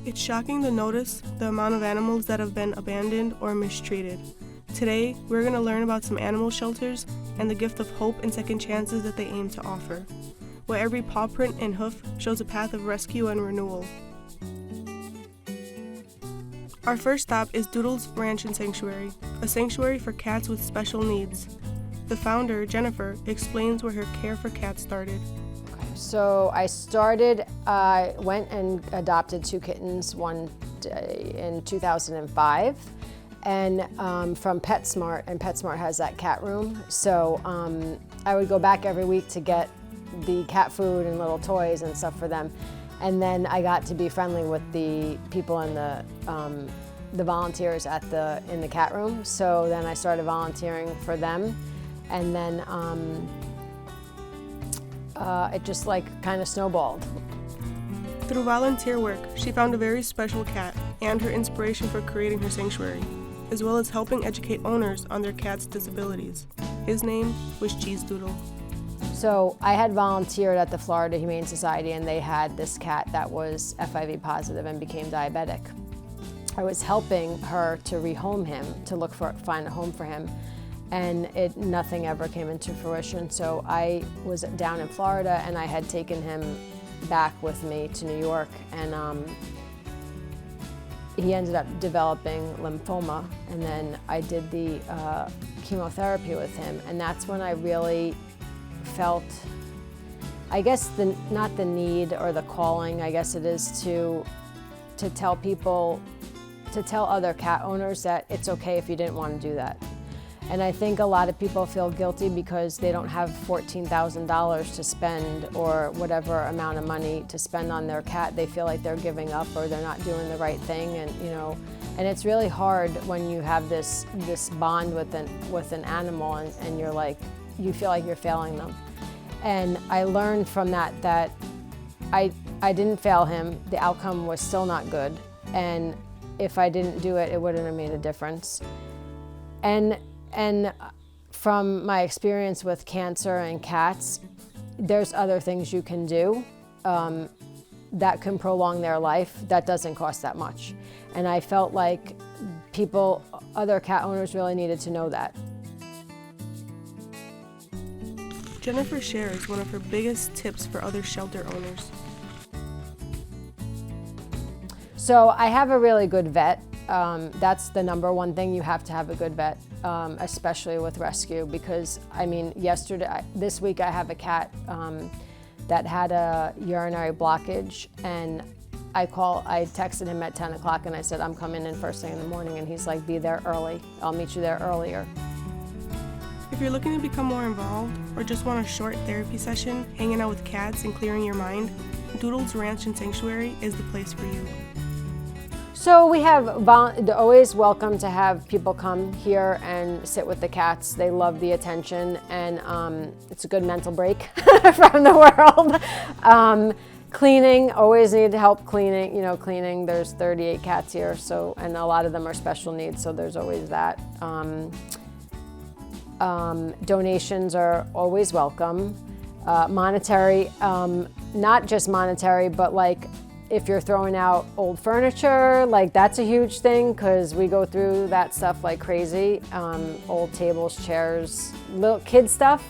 It's shocking to notice the amount of animals that have been abandoned or mistreated. Today, we're going to learn about some animal shelters and the gift of hope and second chances that they aim to offer, where every paw print and hoof shows a path of rescue and renewal. Our first stop is Doodle's Ranch and Sanctuary, a sanctuary for cats with special needs. The founder, Jennifer, explains where her care for cats started. So I went and adopted 2 kittens one day in 2005, and from PetSmart, and PetSmart has that cat room. So I would go back every week to get the cat food and little toys and stuff for them. And then I got to be friendly with the people in the volunteers in the cat room. So then I started volunteering for them, and then it just kind of snowballed. Through volunteer work, she found a very special cat and her inspiration for creating her sanctuary, as well as helping educate owners on their cat's disabilities. His name was Cheese Doodle. So I had volunteered at the Florida Humane Society, and they had this cat that was FIV positive and became diabetic. I was helping her to rehome him, to find a home for him. And nothing ever came into fruition. So I was down in Florida, and I had taken him back with me to New York, and he ended up developing lymphoma, and then I did the chemotherapy with him, and that's when I really felt, I guess, not the need or the calling, I guess it is, to tell people, to tell other cat owners that it's okay if you didn't want to do that. And I think a lot of people feel guilty because they don't have $14,000 to spend, or whatever amount of money to spend on their cat. They feel like they're giving up, or they're not doing the right thing, and and it's really hard when you have this bond with an animal, and you're like, you feel like you're failing them. And I learned from that I didn't fail him. The outcome was still not good, and if I didn't do it, it wouldn't have made a difference. And from my experience with cancer and cats, there's other things you can do that can prolong their life that doesn't cost that much. And I felt like other cat owners really needed to know that. Jennifer shares one of her biggest tips for other shelter owners. So I have a really good vet. That's the number one thing. You have to have a good vet, especially with rescue, because this week I have a cat that had a urinary blockage, and I texted him at 10 o'clock and I said, I'm coming in first thing in the morning, and he's like, be there early. I'll meet you there earlier. If you're looking to become more involved, or just want a short therapy session, hanging out with cats and clearing your mind, Doodle's Ranch and Sanctuary is the place for you. So we have, they're always welcome to have people come here and sit with the cats. They love the attention, and it's a good mental break from the world. Cleaning, always need help cleaning, cleaning. There's 38 cats here, and a lot of them are special needs, so there's always that. Donations are always welcome. Monetary, not just monetary, but if you're throwing out old furniture, that's a huge thing, because we go through that stuff like crazy. Old tables, chairs, little kid stuff,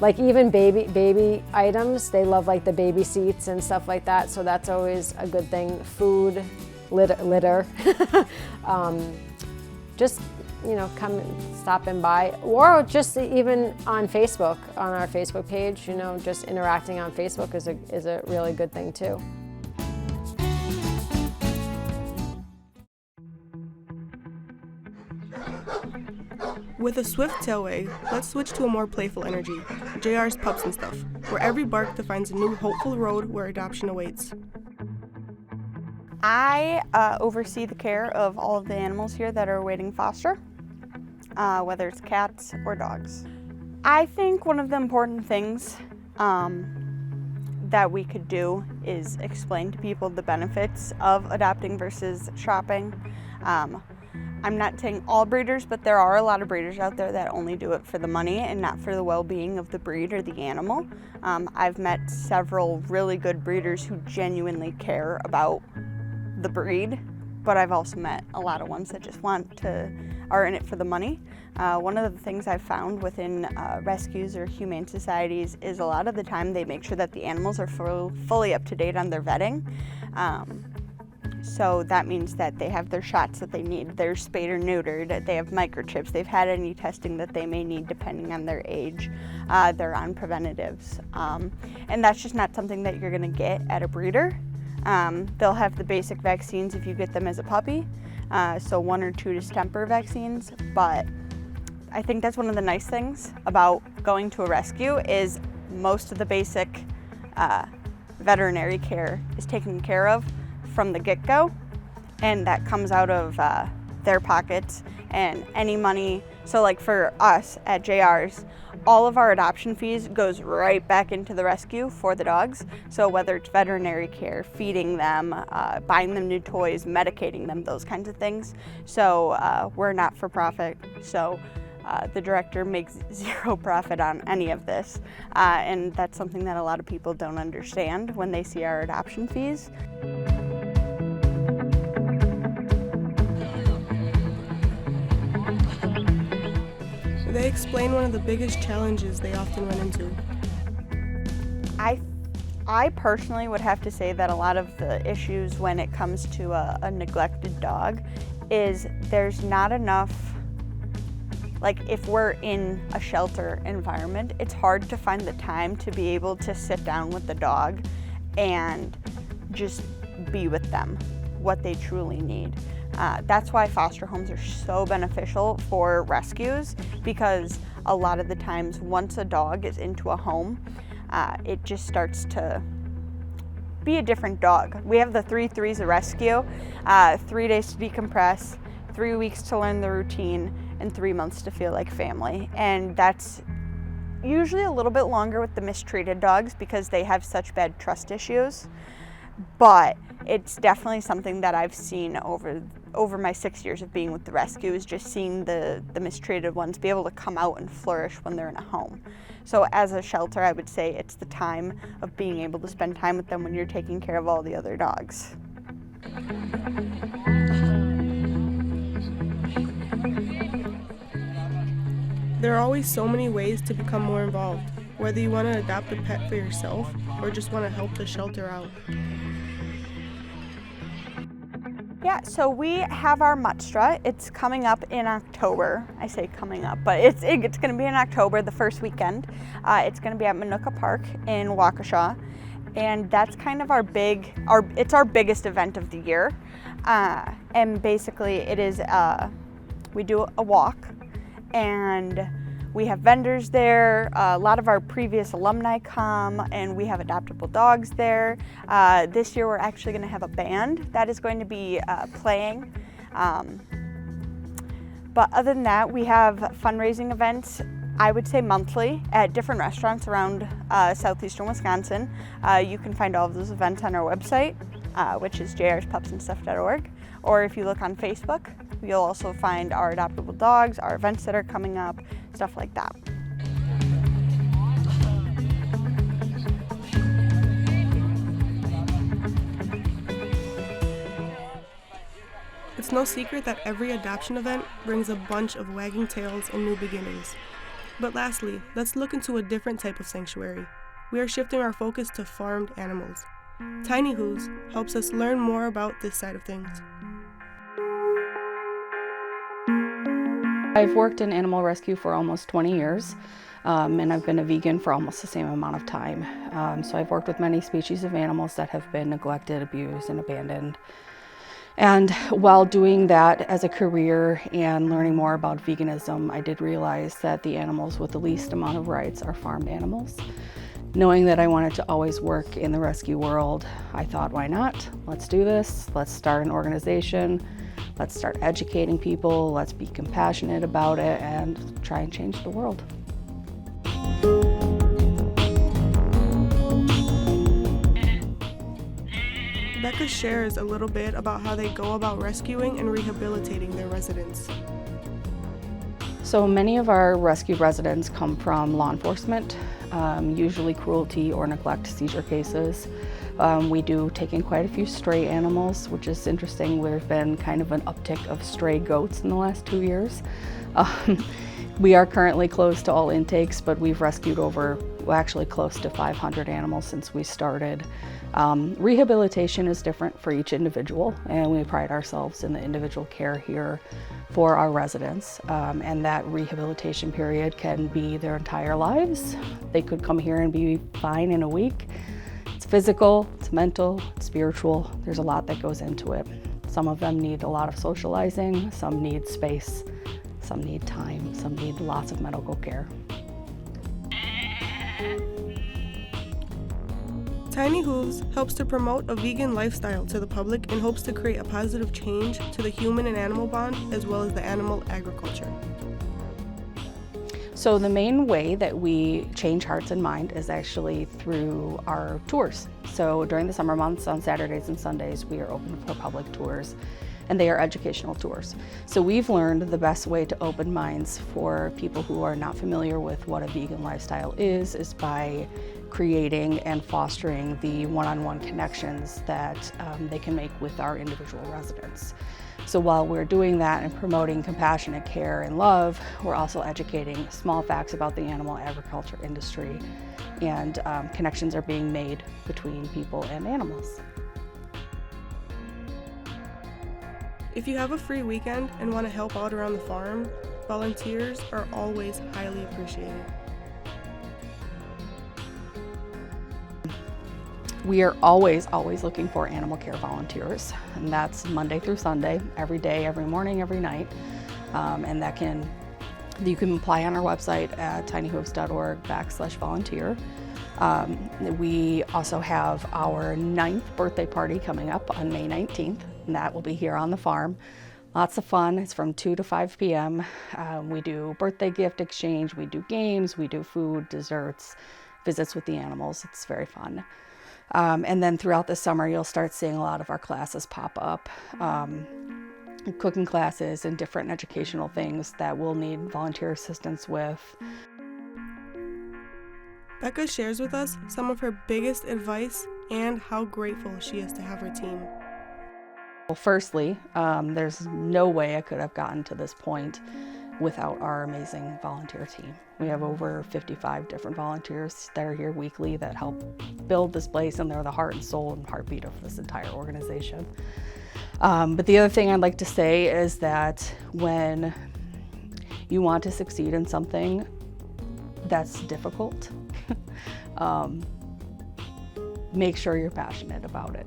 even baby items. They love the baby seats and stuff like that, so that's always a good thing. Food, litter. Just come and stop and by, or just even on Facebook, on our Facebook page. Just interacting on Facebook is a really good thing too. With a swift tail wag, let's switch to a more playful energy, JR's Pups and Stuff, where every bark defines a new hopeful road where adoption awaits. I oversee the care of all of the animals here that are awaiting foster, whether it's cats or dogs. I think one of the important things that we could do is explain to people the benefits of adopting versus shopping. I'm not saying all breeders, but there are a lot of breeders out there that only do it for the money and not for the well-being of the breed or the animal. I've met several really good breeders who genuinely care about the breed, but I've also met a lot of ones that just are in it for the money. One of the things I've found within rescues or humane societies is a lot of the time they make sure that the animals are fully up to date on their vetting. So that means that they have their shots that they need, they're spayed or neutered, they have microchips, they've had any testing that they may need depending on their age, they're on preventatives. And that's just not something that you're gonna get at a breeder. They'll have the basic vaccines if you get them as a puppy, so 1 or 2 distemper vaccines, but I think that's one of the nice things about going to a rescue is most of the basic veterinary care is taken care of from the get-go, and that comes out of their pockets and any money. So like for us at JR's, all of our adoption fees goes right back into the rescue for the dogs. So whether it's veterinary care, feeding them, buying them new toys, medicating them, those kinds of things. So we're not for profit. So the director makes zero profit on any of this. And that's something that a lot of people don't understand when they see our adoption fees. They explain one of the biggest challenges they often run into. I personally would have to say that a lot of the issues when it comes to a neglected dog is there's not enough, like if we're in a shelter environment, it's hard to find the time to be able to sit down with the dog and just be with them, what they truly need. That's why foster homes are so beneficial for rescues, because a lot of the times once a dog is into a home, it just starts to be a different dog. We have the 3 threes of rescue, 3 days to decompress, 3 weeks to learn the routine, and 3 months to feel like family. And that's usually a little bit longer with the mistreated dogs because they have such bad trust issues. But it's definitely something that I've seen over my 6 years of being with the rescue, is just seeing the mistreated ones be able to come out and flourish when they're in a home. So as a shelter, I would say it's the time of being able to spend time with them when you're taking care of all the other dogs. There are always so many ways to become more involved, whether you want to adopt a pet for yourself or just want to help the shelter out. Yeah, so we have our mutt-strut. It's coming up in October. I say coming up, but it's going to be in October, the first weekend. It's going to be at Minooka Park in Waukesha, and that's kind of it's our biggest event of the year. And basically, it is we do a walk, and we have vendors there. A lot of our previous alumni come, and we have adoptable dogs there. This year we're actually going to have a band that is going to be playing. But other than that, we have fundraising events, I would say monthly, at different restaurants around southeastern Wisconsin. You can find all of those events on our website, which is jrspupsandstuff.org. Or if you look on Facebook, you'll also find our adoptable dogs, our events that are coming up, stuff like that. It's no secret that every adoption event brings a bunch of wagging tails and new beginnings. But lastly, let's look into a different type of sanctuary. We are shifting our focus to farmed animals. Tiny Who's helps us learn more about this side of things. I've worked in animal rescue for almost 20 years, and I've been a vegan for almost the same amount of time. So I've worked with many species of animals that have been neglected, abused, and abandoned. And while doing that as a career and learning more about veganism, I did realize that the animals with the least amount of rights are farmed animals. Knowing that I wanted to always work in the rescue world, I thought, why not? Let's do this. Let's start an organization. Let's start educating people. Let's be compassionate about it and try and change the world. Becca shares a little bit about how they go about rescuing and rehabilitating their residents. So many of our rescue residents come from law enforcement, usually cruelty or neglect seizure cases. We do take in quite a few stray animals, which is interesting. There's been kind of an uptick of stray goats in the last 2 years. We are currently closed to all intakes, but we've rescued actually close to 500 animals since we started. Rehabilitation is different for each individual, and we pride ourselves in the individual care here for our residents. And that rehabilitation period can be their entire lives. They could come here and be fine in a week. It's physical, it's mental, it's spiritual. There's a lot that goes into it. Some of them need a lot of socializing, some need space, some need time, some need lots of medical care. Tiny Hooves helps to promote a vegan lifestyle to the public and hopes to create a positive change to the human and animal bond as well as the animal agriculture. So the main way that we change hearts and mind is actually through our tours. So during the summer months on Saturdays and Sundays, we are open for public tours, and they are educational tours. So we've learned the best way to open minds for people who are not familiar with what a vegan lifestyle is by creating and fostering the one-on-one connections that they can make with our individual residents. So while we're doing that and promoting compassionate care and love, we're also educating small facts about the animal agriculture industry, and connections are being made between people and animals. If you have a free weekend and want to help out around the farm, volunteers are always highly appreciated. We are always looking for animal care volunteers, and that's Monday through Sunday, every day, every morning, every night. And you can apply on our website at tinyhooves.org/volunteer. We also have our 9th birthday party coming up on May 19th, and that will be here on the farm. Lots of fun. It's from 2 to 5 p.m. We do birthday gift exchange, we do games, we do food, desserts, visits with the animals. It's very fun. And then throughout the summer, you'll start seeing a lot of our classes pop up, cooking classes and different educational things that we'll need volunteer assistance with. Becca shares with us some of her biggest advice and how grateful she is to have her team. Well, firstly, there's no way I could have gotten to this point without our amazing volunteer team. We have over 55 different volunteers that are here weekly that help build this place, and they're the heart and soul and heartbeat of this entire organization. But the other thing I'd like to say is that when you want to succeed in something that's difficult, make sure you're passionate about it.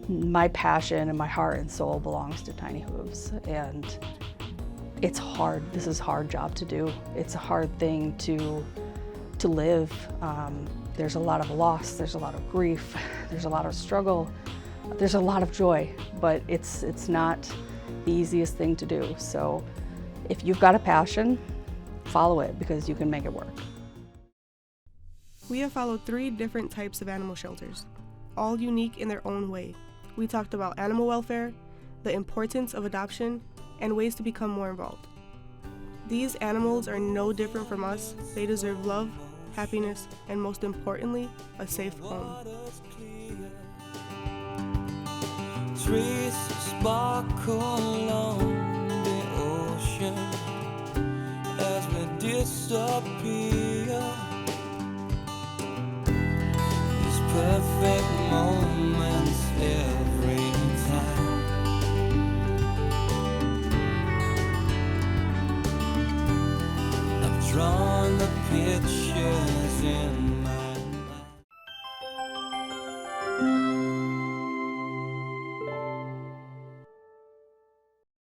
My passion and my heart and soul belongs to Tiny Hooves, and it's hard. This is a hard job to do. It's a hard thing to live. There's a lot of loss, there's a lot of grief, there's a lot of struggle, there's a lot of joy, but it's not the easiest thing to do. So if you've got a passion, follow it, because you can make it work. We have followed 3 different types of animal shelters, all unique in their own way. We talked about animal welfare, the importance of adoption, and ways to become more involved. These animals are no different from us. They deserve love, happiness, and most importantly, a safe home. Trees sparkle on the ocean as we disappear. These perfect moments every time. I've drawn the pictures in